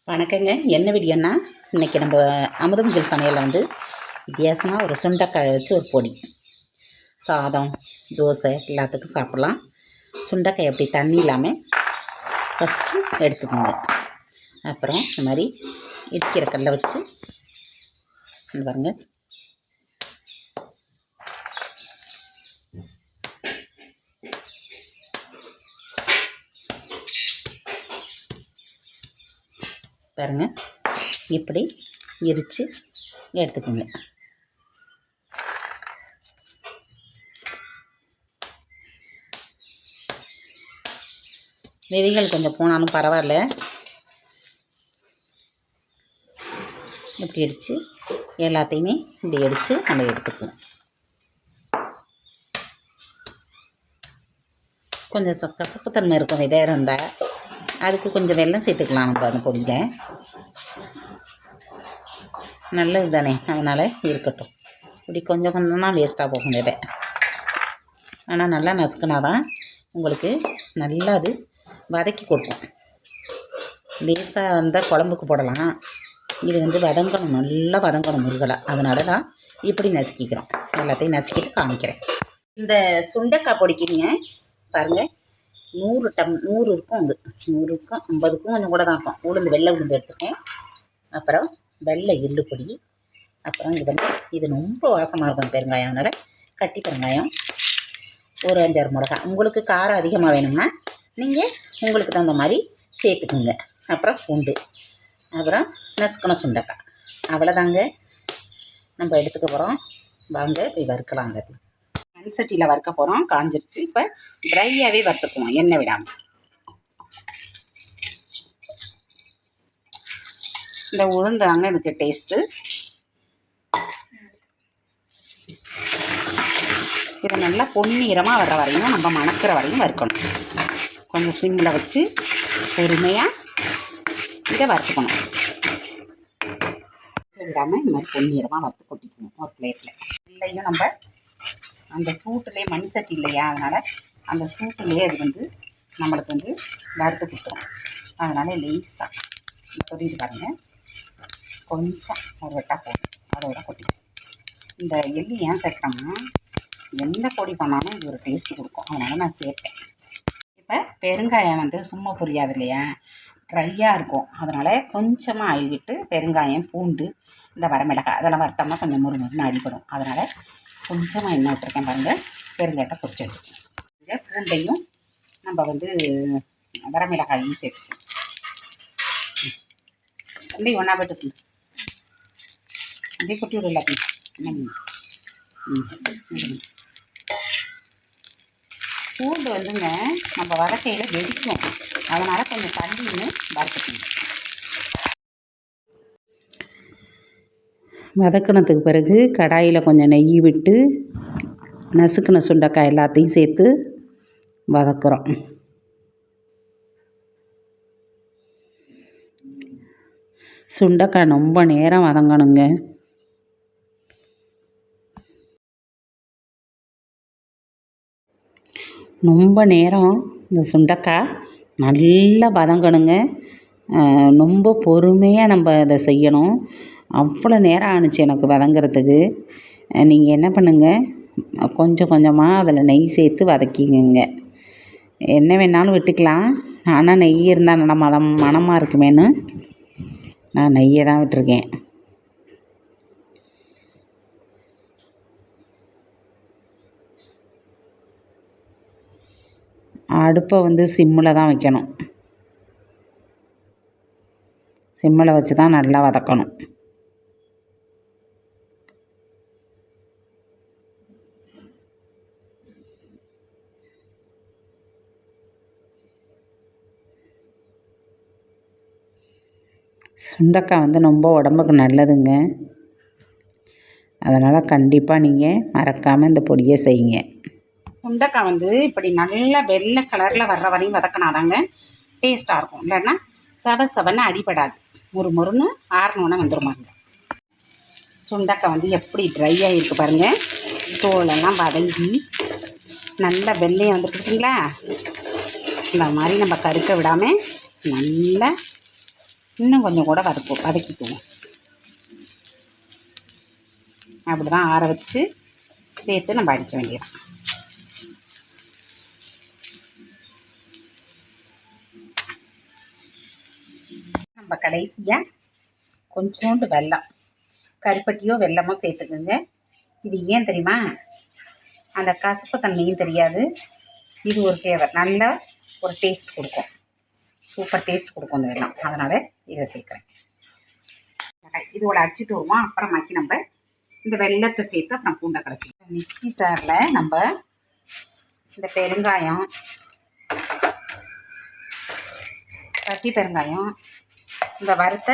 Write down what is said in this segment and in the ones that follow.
வணக்கங்க. என்ன வீடியோன்னா, இன்றைக்கி நம்ம அமுதமுகில் சமையலில் வந்து வித்தியாசமாக ஒரு சுண்டைக்காய் வச்சு ஒரு பொடி, சாதம், தோசை எல்லாத்துக்கும் சாப்பிட்லாம். சுண்டைக்காய் அப்படி தண்ணி இல்லாமல் ஃபஸ்ட்டு எடுத்துக்கோங்க. அப்புறம் இந்த மாதிரி இடிக்கிற கல்லை வச்சு பாருங்க, பாருங்கள், இப்படி இரித்து எடுத்துக்கோங்க. விதைகள் கொஞ்சம் போனாலும் பரவாயில்ல, இப்படி அடித்து எல்லாத்தையுமே இப்படி அடித்து நம்ம எடுத்துக்குவோம். கொஞ்சம் கசப்புத்தன்மை இருக்கும் விதை இருந்தால், அதுக்கு கொஞ்சம் வெல்லம் சேர்த்துக்கலாம் நம்ம அந்த பொடியில். நல்லது தானே, அதனால் இருக்கட்டும். இப்படி கொஞ்சம் கொஞ்சம் தான் வேஸ்ட்டாக போகும் விதை. ஆனால் நல்லா நசுக்கினா தான் உங்களுக்கு நல்லா அது வதக்கி கொடுக்கும். லேசாக இருந்தால் குழம்புக்கு போடலாம். இது வந்து வதங்கணும், நல்லா வதங்கணும் முருகலை. அதனால தான் இப்படி நசுக்கிக்கிறோம். எல்லாத்தையும் நசுக்கிட்டு காமிக்கிறேன். இந்த சுண்டைக்காய் பொடிக்கிறீங்க பாருங்கள், 100 இருக்கும். அது 100 இருக்கும், 50க்கும் கொஞ்சம் கூட தான் இருக்கும். உளுந்து, வெள்ளை உளுந்து எடுத்துக்கேன். அப்புறம் வெள்ளை எள்ளு பொடி. அப்புறம் இது வந்து இது ரொம்ப வாசமாக இருக்கும் பெருங்காயம். அதனால் கட்டி பெருங்காயம் ஒரு 5-6 மிளகாய். உங்களுக்கு காரம் அதிகமாக வேணும்னா நீங்கள் உங்களுக்கு தகுந்த மாதிரி சேர்த்துக்குங்க. அப்புறம் பூண்டு, அப்புறம் நசுக்கணும் சுண்டைக்காய். அவ்வளோதாங்க நம்ம எடுத்துக்க போகிறோம். வாங்க போய் வறுக்கலாங்க. மண் சட்டியில் வறுக்க போகிறோம். காஞ்சிருச்சு. இப்போ ட்ரையாகவே வறுத்துக்குவோம், எண்ணெய் விடாமல். இந்த உளுந்தாங்க இதுக்கு டேஸ்ட்டு. இதை நல்லா பொன்னிறமாக வர்ற வரையும், நம்ம மணக்கிற வரையும் வறுக்கணும். கொஞ்சம் சிம்மில் வச்சு பொறுமையாக இதை வறுத்துக்கணும். விடாமல் இந்த மாதிரி பொன்னிறமாக வறுத்து கொட்டிக்கணும் ஒரு பிளேட்டில். இல்லையும் நம்ம அந்த சூட்டுலேயே, மண் சட்டி இல்லையா, அதனால் அந்த சூட்டுலேயே அது வந்து நம்மளுக்கு வந்து வறுத்து கொடுத்துரும். அதனால் லேஸாக கொட்டிட்டு பாருங்கள், கொஞ்சம் ஒரு வெட்டாக போடும், அதோட கொட்டிக்கும். இந்த எள்ளு ஏன் சேர்க்குறோம்னா, எந்த பொடி பண்ணாலும் இது ஒரு டேஸ்ட்டு கொடுக்கும். அதனால் நான் சேர்ப்பேன். இப்போ பெருங்காயம் வந்து சும்மா புரியாது இல்லையா, ட்ரையாக இருக்கும். அதனால் கொஞ்சமாக ஆயில் விட்டு பெருங்காயம், பூண்டு, இந்த வரமிளகாய் அதெல்லாம் வறுத்தோம்னா கொஞ்சம் முறுமுறுன்னு அடிப்படும். அதனால் கொஞ்சமாக எண்ணெய் விட்டுருக்கேன் பாருங்கள். பெருங்காயத்தை பொரிச்சு எடுத்துக்கணும். இந்த பூண்டையும் நம்ம வந்து வரமிளகாயும் சேர்த்துக்கணும். அப்படியே ஒன்றா போட்டு அப்படியே கொட்டி விட எல்லாத்தையும். பூண்டு வந்துங்க நம்ம வதக்கையில் வெடிக்கும். அதனால் கொஞ்சம் தண்ணின்னு வறுத்துக்கணும். வதக்கினதுக்கு பிறகு கடாயில் கொஞ்சம் நெய் விட்டு நசுக்கின சுண்டைக்காய் எல்லாத்தையும் சேர்த்து வதக்குறோம். சுண்டைக்காய் ரொம்ப நேரம் வதங்கணுங்க. ரொம்ப நேரம் இந்த சுண்டைக்காய் நல்லா வதங்கணுங்க. ரொம்ப பொறுமையாக நம்ம இதை செய்யணும். அவ்வளோ நேரம் ஆணுச்சு எனக்கு வதங்கிறதுக்கு. நீங்கள் என்ன பண்ணுங்கள், கொஞ்சம் கொஞ்சமாக அதில் நெய் சேர்த்து வதக்கிங்க. என்ன வேணாலும் விட்டுக்கலாம். ஆனால் நெய் இருந்தால் நல்லா மணமாக இருக்குமேன்னு நான் நெய்யை தான் விட்டுருக்கேன். அடுப்பை வந்து சிம்மில் தான் வைக்கணும். சிம்மில் வச்சு தான் நல்லா வதக்கணும். சுண்டைக்காய் வந்து ரொம்ப உடம்புக்கு நல்லதுங்க. அதனால் கண்டிப்பாக நீங்கள் மறக்காமல் இந்த பொடியை செய்யுங்க. சுண்டைக்காய் வந்து இப்படி நல்லா வெள்ளை கலரில் வர்ற வரையும் வதக்கினாதாங்க டேஸ்ட்டாக இருக்கும். இல்லைன்னா செவன்னு அடிபடாது. முறுமுறுன்னு ஆறணுன்னு வந்துருமாங்க. சுண்டைக்காய் வந்து எப்படி ட்ரை ஆகிருக்கு பாருங்கள். தோலெல்லாம் வதங்கி நல்லா வெள்ளையை வந்து பார்த்தீங்களா, இந்த மாதிரி நம்ம கருக்க விடாமல் நல்லா இன்னும் கொஞ்சம் கூட வதக்கிக்குவோம். அப்படி தான் ஆற வச்சு சேர்த்து நம்ம அடிக்க வேண்டியதான். நம்ம கடைசியாக கொஞ்சோண்டு வெல்லம், கருப்பட்டியோ வெல்லமோ சேர்த்துக்குங்க. இது ஏன் தெரியுமா, அந்த கசப்பு தன்மையும் தெரியாது. இது ஒரு ஃப்ளேவர், நல்ல ஒரு டேஸ்ட் கொடுக்கும், சூப்பர் டேஸ்ட் கொடுக்கும் அந்த வெல்லம். அதனால் இதை சேர்க்குறேன். இதோட அடிச்சுட்டு வருவோம். அப்புறமாக்கி நம்ம இந்த வெல்லத்தை சேர்த்து அப்புறம் பூண்டை கடைசி மிக்ஸி சாரில் நம்ம இந்த பெருங்காயம், கட்டி பெருங்காயம், இந்த வறுத்த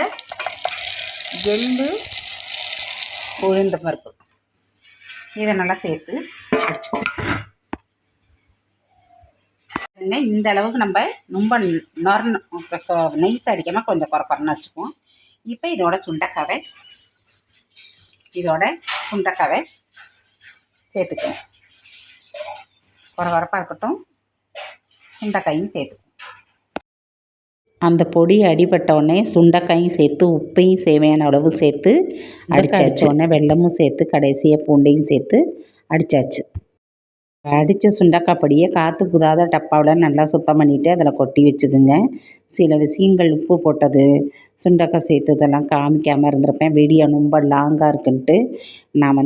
எள்ளு, உளுந்து பருப்பு, இதை நல்லா சேர்த்து அடிச்சுக்கோங்க. இந்த அளவுக்கு நம்ம ரொம்ப நைஸ் அடிக்காமல் கொஞ்சம் குறன்னு வச்சுக்குவோம். இப்போ இதோட சுண்டைக்காவை சேர்த்துக்குவோம். குறப்பாக இருக்கட்டும், சுண்டைக்காயும் சேர்த்துக்குவோம். அந்த பொடி அடிபட்ட உடனே சுண்டைக்காயும் சேர்த்து உப்பையும் தேவையான அளவு சேர்த்து அடித்த உடனே வெல்லமும் சேர்த்து கடைசியாக பூண்டையும் சேர்த்து அடித்தாச்சு. அடித்த சுண்டக்காய் பொடியை காற்று புதாத டப்பாவில் நல்லா சுத்தம் பண்ணிவிட்டு அதில் கொட்டி வச்சுக்குங்க. சில விஷயங்கள் உப்பு போட்டது, சுண்டக்காய் சேர்த்ததெல்லாம் காமிக்காமல் இருந்திருப்பேன். வீடியோ ரொம்ப லாங்காக இருக்குன்ட்டு நான்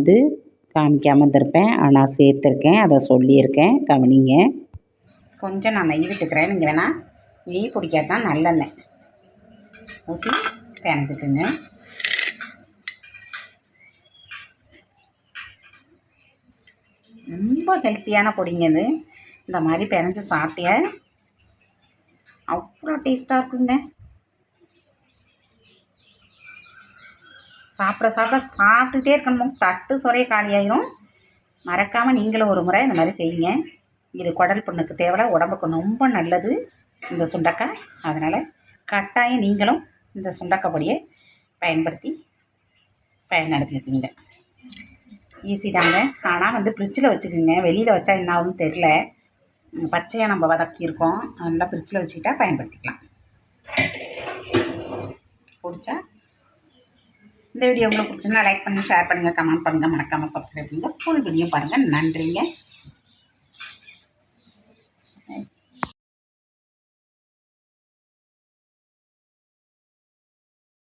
காமிக்காமல் இருந்திருப்பேன். ஆனால் சேர்த்துருக்கேன், அதை சொல்லியிருக்கேன், கவனிங்க. கொஞ்சம் நான் நெய் விட்டுக்கிறேன். நீங்கள் வேணால் நெய் பிடிக்காதான் நல்லெண்ணெய் ஊற்றி பிணைஞ்சிட்டுங்க. ரொம்ப ஹெல்த்தியான பொடிங்க இது. இந்த மாதிரி பிணைஞ்சு சாப்பிட்டிய அவ்வளோ டேஸ்ட்டாக இருக்குங்க. சாப்பிட்டுட்டே இருக்கணும், தட்டு சொறைய காலியாயிரும். மறக்காமல் நீங்களும் ஒரு முறை இந்த மாதிரி செய்யுங்க. இது குடல் புண்ணுக்கு தேவை, உடம்புக்கு ரொம்ப நல்லது இந்த சுண்டக்காய். அதனால் கட்டாயம் நீங்களும் இந்த சுண்டக்காய் பொடியை பயன்படுத்தி பயன்படுத்திக்கிங்க. ஈஸி தாங்க. ஆனால் ஃப்ரிட்ஜில் வச்சுக்கோங்க. வெளியில் வச்சா என்ன ஆகுதுன்னு தெரில. பச்சையாக நம்ம வதக்கியிருக்கோம், அதனால் ஃப்ரிட்ஜில் வச்சுக்கிட்டா பயன்படுத்திக்கலாம். பிடிச்சா இந்த வீடியோ உங்களுக்கு பிடிச்சுன்னா லைக் பண்ணுங்கள், ஷேர் பண்ணுங்கள், கமெண்ட் பண்ணுங்கள், மறக்காமல் சப்ஸ்கிரைப் பண்ணுங்கள். ஃபுல் வீடியோ பாருங்கள். நன்றிங்க.